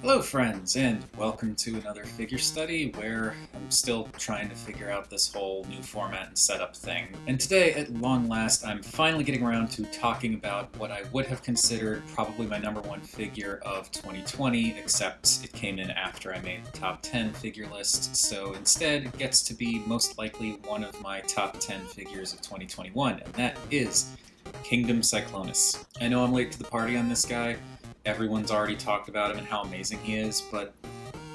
Hello friends, and welcome to another figure study where I'm still trying to figure out this whole new format and setup thing. And today, at long last, I'm finally getting around to talking about what I would have considered probably my number one figure of 2020, except it came in after I made the top 10 figure list, so instead it gets to be most likely one of my top 10 figures of 2021, and that is Kingdom Cyclonus. I know I'm late to the party on this guy. Everyone's already talked about him and how amazing he is, but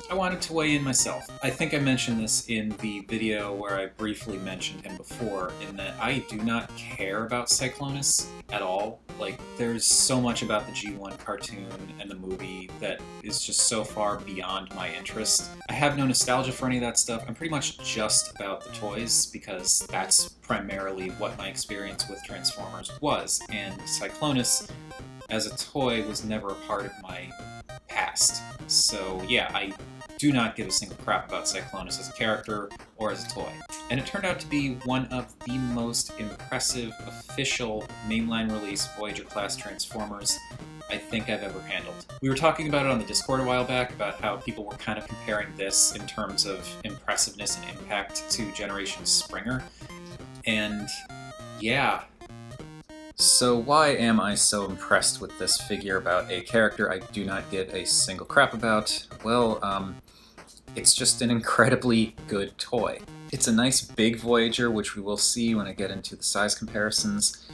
I wanted to weigh in myself. I think I mentioned this in the video where I briefly mentioned him before, in that I do not care about Cyclonus at all. Like, there's so much about the G1 cartoon and the movie that is just so far beyond my interest. I have no nostalgia for any of that stuff. I'm pretty much just about the toys, because that's primarily what my experience with Transformers was, and Cyclonus as a toy was never a part of my past. So yeah, I do not give a single crap about Cyclonus as a character or as a toy. And it turned out to be one of the most impressive official mainline release Voyager class Transformers I think I've ever handled. We were talking about it on the Discord a while back, about how people were kind of comparing this in terms of impressiveness and impact to Generation Springer. And yeah, so why am I so impressed with this figure about a character I do not give a single crap about? Well, it's just an incredibly good toy. It's a nice big Voyager, which we will see when I get into the size comparisons.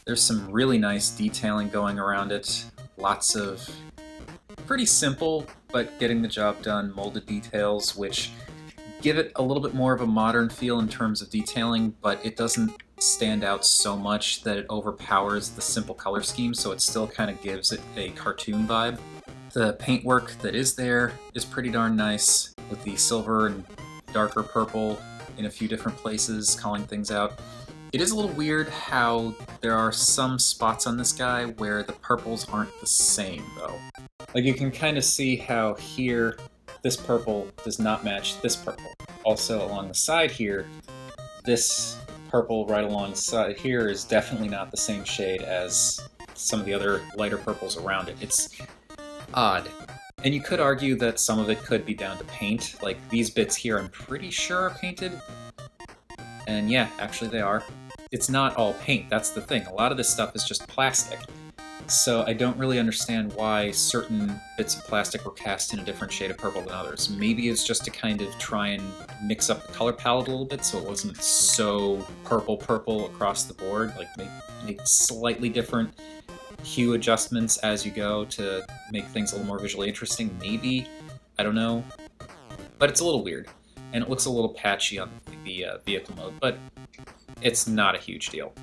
There's some really nice detailing going around it. Lots of pretty simple, but getting the job done, molded details, which give it a little bit more of a modern feel in terms of detailing, but it doesn't stand out so much that it overpowers the simple color scheme, so it still kind of gives it a cartoon vibe. The paintwork that is there is pretty darn nice, with the silver and darker purple in a few different places, calling things out. It is a little weird how there are some spots on this guy where the purples aren't the same, though. Like, you can kind of see how here, this purple does not match this purple. Also, along the side here, this purple right alongside here is definitely not the same shade as some of the other lighter purples around it. It's odd. And you could argue that some of it could be down to paint. Like, these bits here I'm pretty sure are painted. And yeah, actually they are. It's not all paint, that's the thing. A lot of this stuff is just plastic. So I don't really understand why certain bits of plastic were cast in a different shade of purple than others. Maybe it's just to kind of try and mix up the color palette a little bit so it wasn't so purple across the board. Like, make slightly different hue adjustments as you go to make things a little more visually interesting, maybe. I don't know. But it's a little weird. And it looks a little patchy on the vehicle mode, but it's not a huge deal.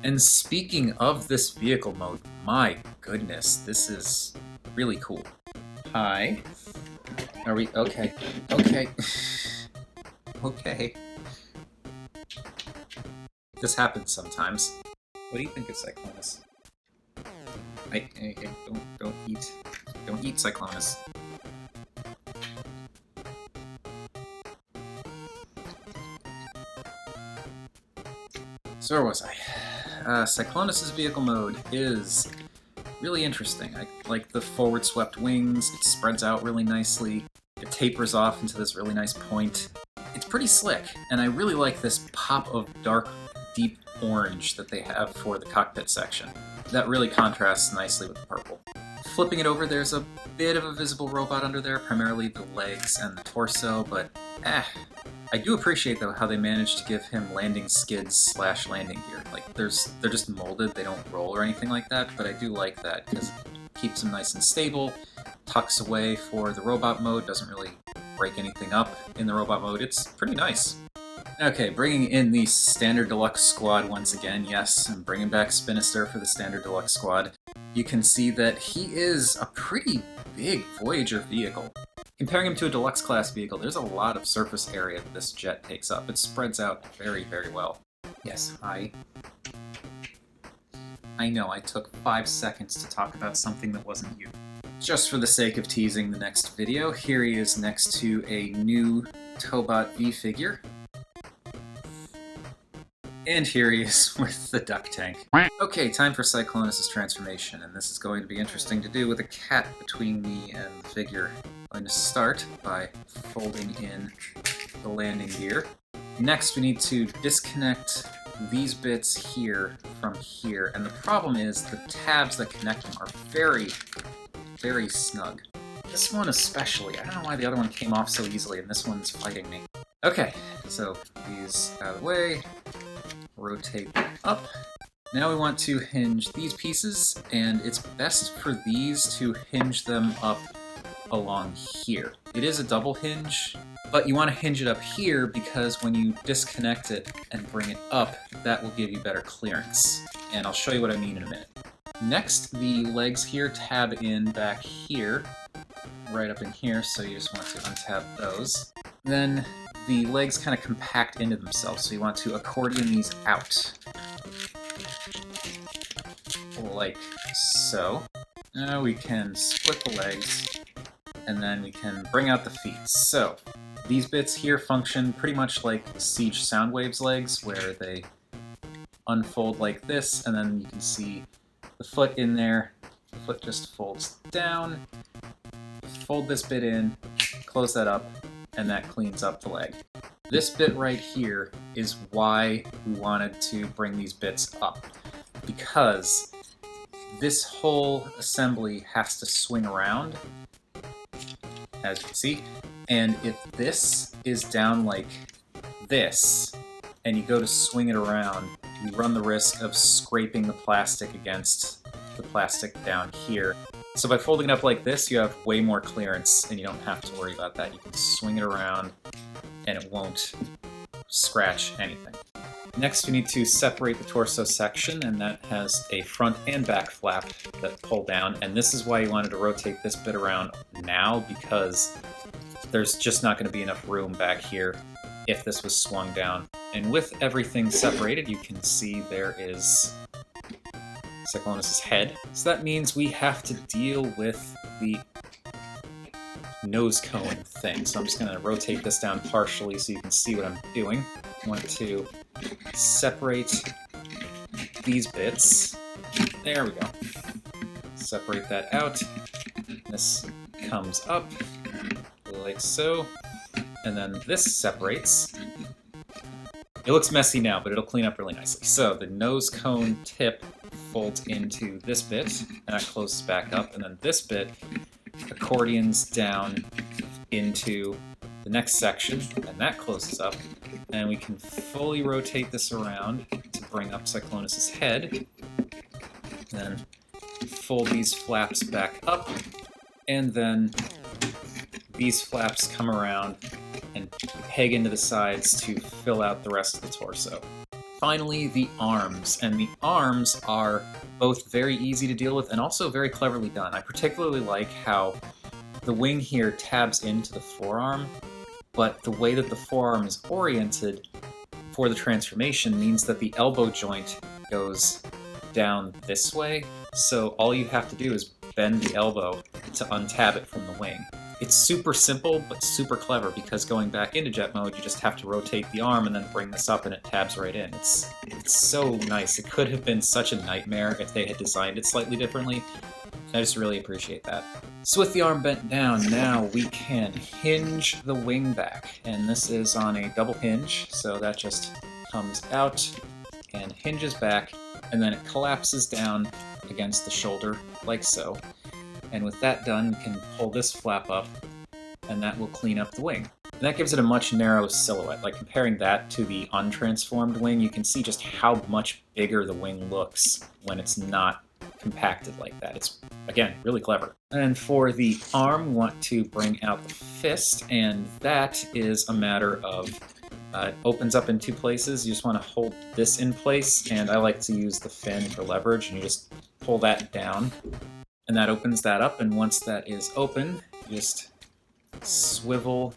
And speaking of this vehicle mode, my goodness, this is really cool. Hi. Are we... Okay. Okay. Okay. This happens sometimes. What do you think of Cyclonus? Don't eat Cyclonus. So where was I? Cyclonus' vehicle mode is really interesting. I like the forward swept wings, it spreads out really nicely, it tapers off into this really nice point. It's pretty slick, and I really like this pop of dark, deep orange that they have for the cockpit section. That really contrasts nicely with the purple. Flipping it over, there's a bit of a visible robot under there, primarily the legs and the torso, but I do appreciate, though, how they managed to give him landing skids / landing gear. Like, they're just molded, they don't roll or anything like that, but I do like that, because it keeps him nice and stable, tucks away for the robot mode, doesn't really break anything up in the robot mode. It's pretty nice. Okay, bringing in the Standard Deluxe Squad once again. Yes, I'm bringing back Spinister for the Standard Deluxe Squad. You can see that he is a pretty big Voyager vehicle. Comparing him to a Deluxe class vehicle, there's a lot of surface area that this jet takes up. It spreads out very, very well. Yes, I know, I took 5 seconds to talk about something that wasn't you. Just for the sake of teasing the next video, here he is next to a new Tobot V figure. And here he is with the duck tank. Okay, time for Cyclonus' transformation, and this is going to be interesting to do with a cat between me and the figure. I'm going to start by folding in the landing gear. Next, we need to disconnect these bits here from here, and the problem is the tabs that connect them are very, very snug. This one especially. I don't know why the other one came off so easily, and this one's fighting me. Okay, so these out of the way. Rotate them up. Now we want to hinge these pieces, and it's best for these to hinge them up along here. It is a double hinge, but you want to hinge it up here because when you disconnect it and bring it up, that will give you better clearance. And I'll show you what I mean in a minute. Next, the legs here tab in back here, right up in here, so you just want to untab those. Then the legs kind of compact into themselves, so you want to accordion these out. Like so. Now we can split the legs, and then we can bring out the feet. So, these bits here function pretty much like Siege Soundwave's legs, where they unfold like this, and then you can see the foot in there. The foot just folds down. Fold this bit in, close that up, and that cleans up the leg. This bit right here is why we wanted to bring these bits up, because this whole assembly has to swing around, as you can see, and if this is down like this, and you go to swing it around, you run the risk of scraping the plastic against the plastic down here. So by folding it up like this, you have way more clearance, and you don't have to worry about that. You can swing it around, and it won't scratch anything. Next, we need to separate the torso section, and that has a front and back flap that pull down, and this is why you wanted to rotate this bit around now, because there's just not going to be enough room back here if this was swung down. And with everything separated, you can see there is Cyclonus' head. So that means we have to deal with the nose cone thing. So I'm just going to rotate this down partially so you can see what I'm doing. I want to separate these bits. There we go. Separate that out. This comes up like so. And then this separates. It looks messy now, but it'll clean up really nicely. So the nose cone tip folds into this bit, and that closes back up, and then this bit accordions down into the next section, and that closes up, and we can fully rotate this around to bring up Cyclonus' head, then fold these flaps back up, and then these flaps come around and peg into the sides to fill out the rest of the torso. Finally, the arms, and the arms are both very easy to deal with and also very cleverly done. I particularly like how the wing here tabs into the forearm, but the way that the forearm is oriented for the transformation means that the elbow joint goes down this way, so all you have to do is bend the elbow to untab it from the wing. It's super simple, but super clever, because going back into jet mode, you just have to rotate the arm and then bring this up and it tabs right in. It's so nice. It could have been such a nightmare if they had designed it slightly differently. I just really appreciate that. So with the arm bent down, now we can hinge the wing back. And this is on a double hinge, so that just comes out and hinges back, and then it collapses down against the shoulder, like so. And with that done, you can pull this flap up, and that will clean up the wing. And that gives it a much narrower silhouette. Like comparing that to the untransformed wing, you can see just how much bigger the wing looks when it's not compacted like that. It's, again, really clever. And for the arm, we want to bring out the fist, and that is a matter of it opens up in two places. You just want to hold this in place, and I like to use the fin for leverage, and you just pull that down. And that opens that up, and once that is open, you just swivel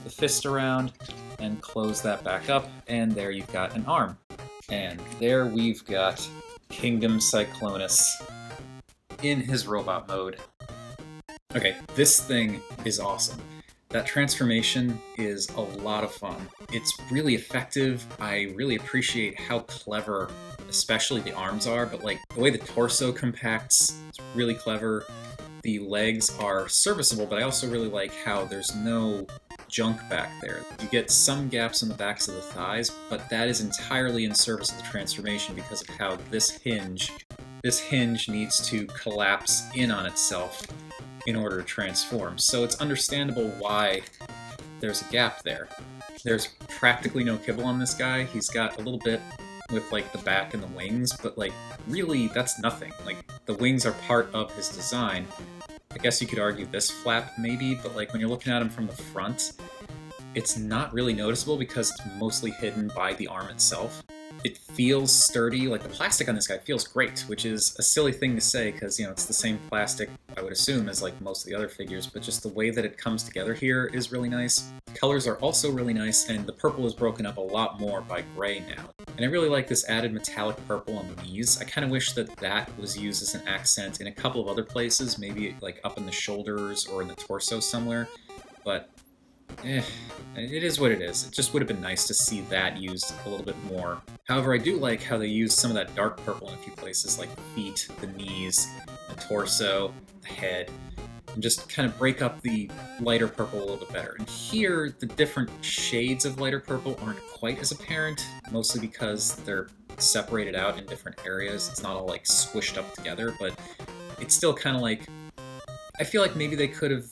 the fist around and close that back up, and there you've got an arm. And there we've got Kingdom Cyclonus in his robot mode. Okay, this thing is awesome. That transformation is a lot of fun. It's really effective. I really appreciate how clever, especially the arms are, but like the way the torso compacts, it's really clever. The legs are serviceable, but I also really like how there's no junk back there. You get some gaps in the backs of the thighs, but that is entirely in service of the transformation because of how this hinge needs to collapse in on itself in order to transform. So it's understandable why there's a gap there. There's practically no kibble on this guy. He's got a little bit with like the back and the wings, but like really that's nothing. Like the wings are part of his design. I guess you could argue this flap maybe, but like when you're looking at him from the front, it's not really noticeable because it's mostly hidden by the arm itself. It feels sturdy, like the plastic on this guy feels great, which is a silly thing to say because, you know, it's the same plastic, I would assume, as like most of the other figures, but just the way that it comes together here is really nice. Colors are also really nice, and the purple is broken up a lot more by gray now. And I really like this added metallic purple on the knees. I kind of wish that that was used as an accent in a couple of other places, maybe like up in the shoulders or in the torso somewhere, but it is what it is. It just would have been nice to see that used a little bit more. However, I do like how they use some of that dark purple in a few places, like the feet, the knees, the torso, the head, and just kind of break up the lighter purple a little bit better. And here, the different shades of lighter purple aren't quite as apparent, mostly because they're separated out in different areas. It's not all like squished up together, but it's still kind of like, I feel like maybe they could have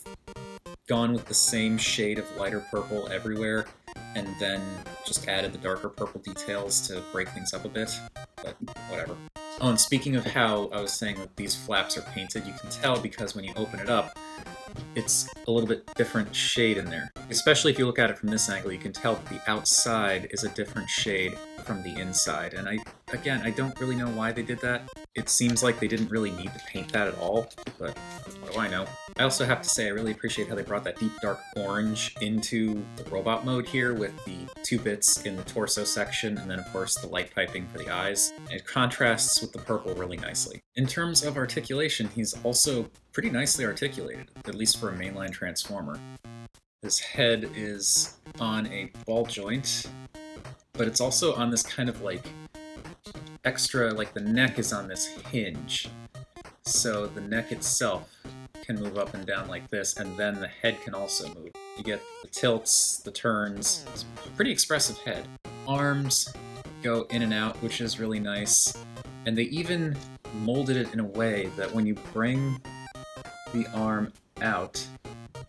gone with the same shade of lighter purple everywhere, and then just added the darker purple details to break things up a bit, but whatever. Oh, and speaking of how I was saying that these flaps are painted, you can tell because when you open it up, it's a little bit different shade in there. Especially if you look at it from this angle, you can tell that the outside is a different shade from the inside. And I don't really know why they did that. It seems like they didn't really need to paint that at all, but what do I know? I also have to say I really appreciate how they brought that deep dark orange into the robot mode here with the 2 bits in the torso section and then of course the light piping for the eyes. It contrasts with the purple really nicely. In terms of articulation, he's also pretty nicely articulated, at least for a mainline Transformer. His head is on a ball joint, but it's also on this kind of like extra, like the neck is on this hinge. So the neck itself can move up and down like this, and then the head can also move. You get the tilts, the turns. It's a pretty expressive head. Arms go in and out, which is really nice. And they even molded it in a way that when you bring the arm out,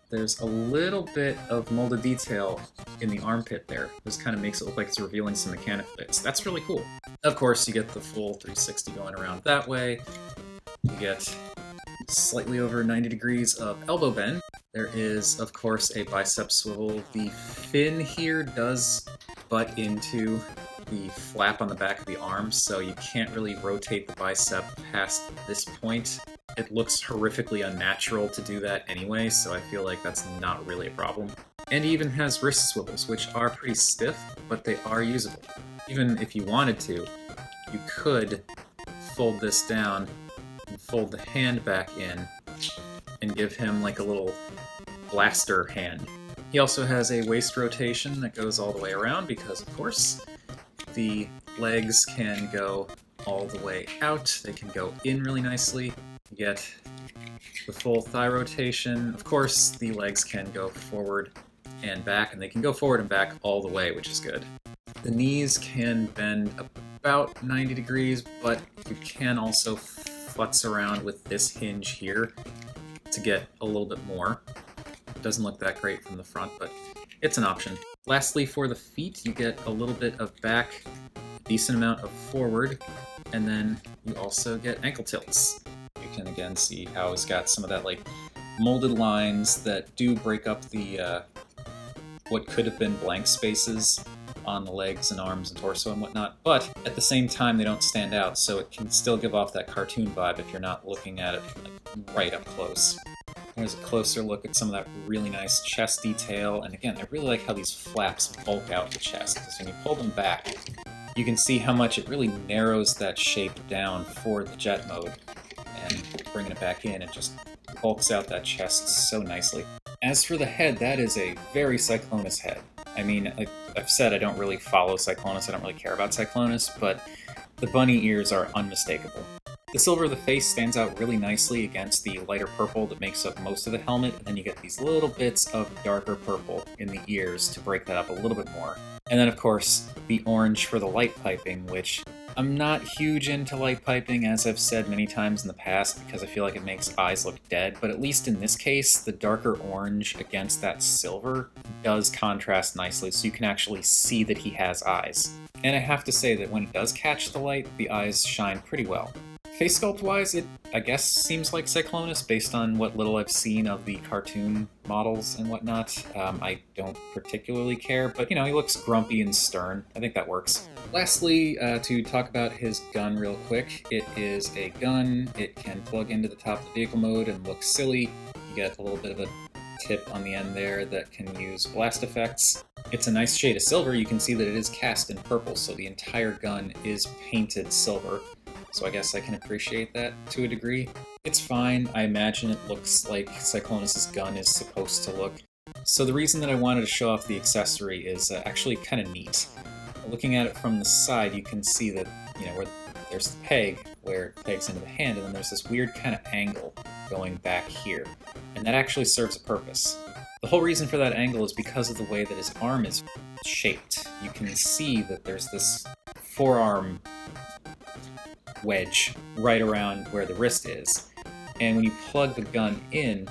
there's a little bit of molded detail in the armpit there. This kind of makes it look like it's revealing some mechanical bits. That's really cool. Of course, you get the full 360 going around that way. You get slightly over 90 degrees of elbow bend. There is, of course, a bicep swivel. The fin here does butt into the flap on the back of the arm, so you can't really rotate the bicep past this point. It looks horrifically unnatural to do that anyway, so I feel like that's not really a problem. And he even has wrist swivels, which are pretty stiff, but they are usable. Even if you wanted to, you could fold this down and fold the hand back in and give him like a little blaster hand. He also has a waist rotation that goes all the way around because, of course, the legs can go all the way out. They can go in really nicely. You get the full thigh rotation. Of course, the legs can go forward and back, and they can go forward and back all the way, which is good. The knees can bend about 90 degrees, but you can also futz around with this hinge here to get a little bit more. It doesn't look that great from the front, but it's an option. Lastly, for the feet, you get a little bit of back, a decent amount of forward, and then you also get ankle tilts. You can again see how it's got some of that like molded lines that do break up the what could have been blank spaces on the legs and arms and torso and whatnot, but at the same time they don't stand out, so it can still give off that cartoon vibe if you're not looking at it like right up close. Here's a closer look at some of that really nice chest detail, and again, I really like how these flaps bulk out the chest, because when you pull them back, you can see how much it really narrows that shape down for the jet mode, and bringing it back in, it just Bulks out that chest so nicely. As for the head, that is a very Cyclonus head. I mean, like I've said, I don't really follow Cyclonus, I don't really care about Cyclonus, but the bunny ears are unmistakable. The silver of the face stands out really nicely against the lighter purple that makes up most of the helmet, and then you get these little bits of darker purple in the ears to break that up a little bit more. And then, of course, the orange for the light piping, which I'm not huge into light piping, as I've said many times in the past, because I feel like it makes eyes look dead, but at least in this case, the darker orange against that silver does contrast nicely, so you can actually see that he has eyes. And I have to say that when it does catch the light, the eyes shine pretty well. Face sculpt-wise, it, I guess, seems like Cyclonus based on what little I've seen of the cartoon models and whatnot. I don't particularly care, but, you know, he looks grumpy and stern. I think that works. Lastly, to talk about his gun real quick, it is a gun. It can plug into the top of the vehicle mode and look silly. You get a little bit of a tip on the end there that can use blast effects. It's a nice shade of silver. You can see that it is cast in purple, so the entire gun is painted silver. So I guess I can appreciate that to a degree. It's fine. I imagine it looks like Cyclonus' gun is supposed to look. So the reason that I wanted to show off the accessory is actually kind of neat. Looking at it from the side, you can see that, you know, where there's the peg, where it pegs into the hand, and then there's this weird kind of angle going back here. And that actually serves a purpose. The whole reason for that angle is because of the way that his arm is shaped. You can see that there's this forearm wedge right around where the wrist is. And when you plug the gun in,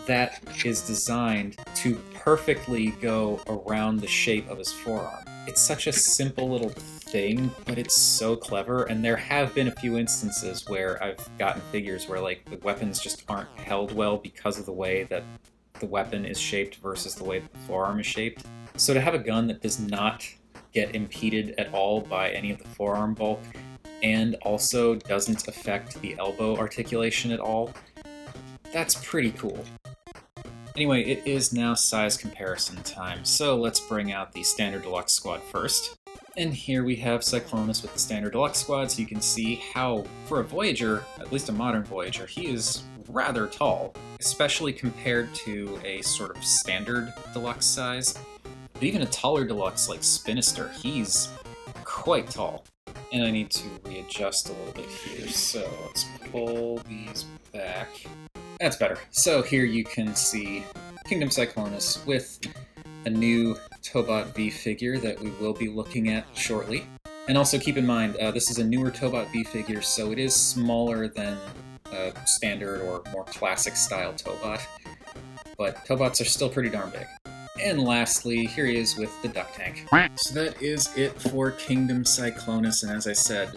that is designed to perfectly go around the shape of his forearm. It's such a simple little thing, but it's so clever, and there have been a few instances where I've gotten figures where, like, the weapons just aren't held well because of the way that the weapon is shaped versus the way that the forearm is shaped. So to have a gun that does not get impeded at all by any of the forearm bulk, and also doesn't affect the elbow articulation at all, that's pretty cool. Anyway, it is now size comparison time, so let's bring out the Standard Deluxe Squad first. And here we have Cyclonus with the Standard Deluxe Squad, so you can see how, for a Voyager, at least a modern Voyager, he is rather tall, especially compared to a sort of standard deluxe size. But even a taller deluxe like Spinister, he's quite tall. And I need to readjust a little bit here, so let's pull these back. That's better. So here you can see Kingdom Cyclonus with a new Tobot V figure that we will be looking at shortly. And also keep in mind, this is a newer Tobot V figure, so it is smaller than a standard or more classic style Tobot, but Tobots are still pretty darn big. And lastly, here he is with the Duck Tank. So that is it for Kingdom Cyclonus, and as I said,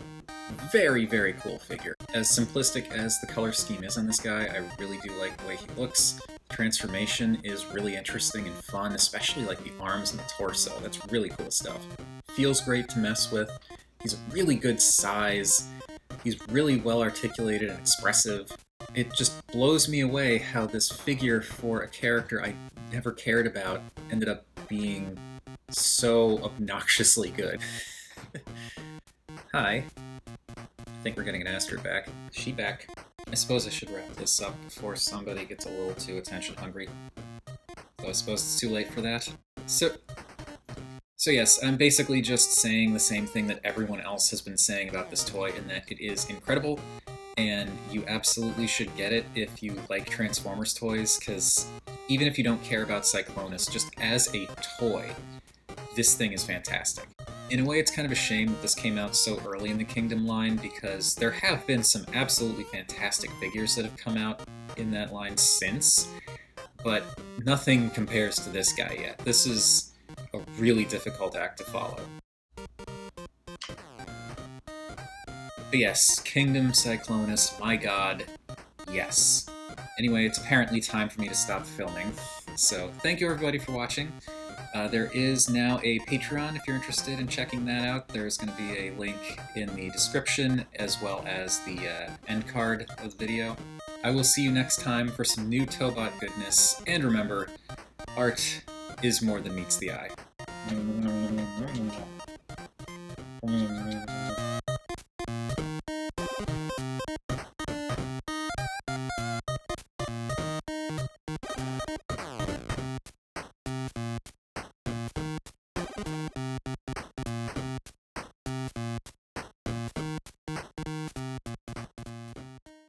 very, very cool figure. As simplistic as the color scheme is on this guy, I really do like the way he looks. Transformation is really interesting and fun, especially like the arms and the torso. That's really cool stuff. Feels great to mess with. He's a really good size. He's really well articulated and expressive. It just blows me away how this figure for a character I never cared about ended up being so obnoxiously good. Hi. I think we're getting an Astrid back. Is she back? I suppose I should wrap this up before somebody gets a little too attention hungry. Though I suppose it's too late for that. So yes, I'm basically just saying the same thing that everyone else has been saying about this toy, in that it is incredible, and you absolutely should get it if you like Transformers toys, because even if you don't care about Cyclonus, just as a toy, this thing is fantastic. In a way, it's kind of a shame that this came out so early in the Kingdom line, because there have been some absolutely fantastic figures that have come out in that line since, but nothing compares to this guy yet. This is a really difficult act to follow. But yes, Kingdom Cyclonus, my god, yes. Anyway, it's apparently time for me to stop filming, so thank you everybody for watching. There is now a Patreon if you're interested in checking that out. There's going to be a link in the description as well as the end card of the video. I will see you next time for some new Tobot goodness, and remember, art is more than meets the eye.